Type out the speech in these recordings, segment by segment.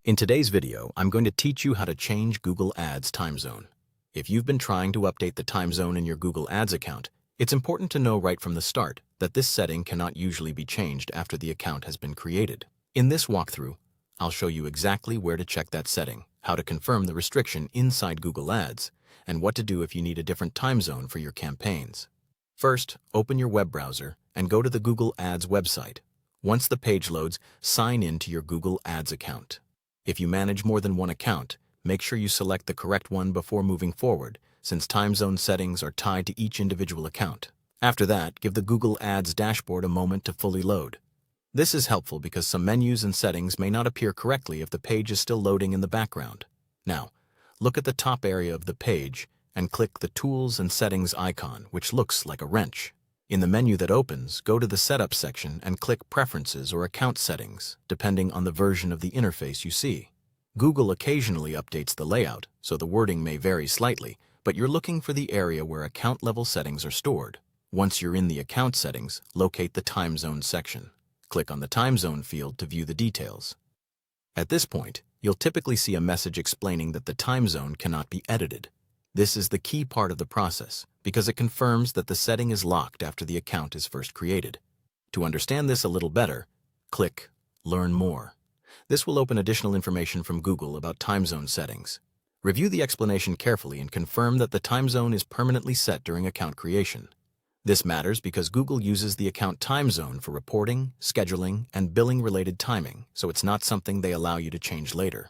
In today's video, I'm going to teach you how to change Google Ads time zone. If you've been trying to update the time zone in your Google Ads account, it's important to know right from the start that this setting cannot usually be changed after the account has been created. In this walkthrough, I'll show you exactly where to check that setting, how to confirm the restriction inside Google Ads, and what to do if you need a different time zone for your campaigns. First, open your web browser and go to the Google Ads website. Once the page loads, sign in to your Google Ads account. If you manage more than one account, make sure you select the correct one before moving forward, since time zone settings are tied to each individual account. After that, give the Google Ads dashboard a moment to fully load. This is helpful because some menus and settings may not appear correctly if the page is still loading in the background. Now, look at the top area of the page and click the Tools and Settings icon, which looks like a wrench. In the menu that opens, go to the Setup section and click Preferences or Account Settings, depending on the version of the interface you see. Google occasionally updates the layout, so the wording may vary slightly, but you're looking for the area where account-level settings are stored. Once you're in the Account Settings, locate the Time Zone section. Click on the Time Zone field to view the details. At this point, you'll typically see a message explaining that the time zone cannot be edited. This is the key part of the process, because it confirms that the setting is locked after the account is first created. To understand this a little better, click Learn More. This will open additional information from Google about time zone settings. Review the explanation carefully and confirm that the time zone is permanently set during account creation. This matters because Google uses the account time zone for reporting, scheduling, and billing-related timing, so it's not something they allow you to change later.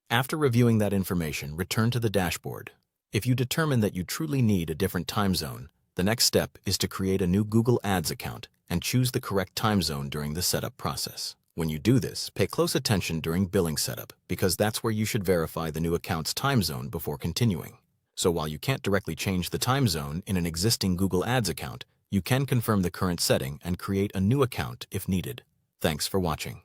After reviewing that information, return to the dashboard. If you determine that you truly need a different time zone, the next step is to create a new Google Ads account and choose the correct time zone during the setup process. When you do this, pay close attention during billing setup because that's where you should verify the new account's time zone before continuing. So while you can't directly change the time zone in an existing Google Ads account, you can confirm the current setting and create a new account if needed. Thanks for watching.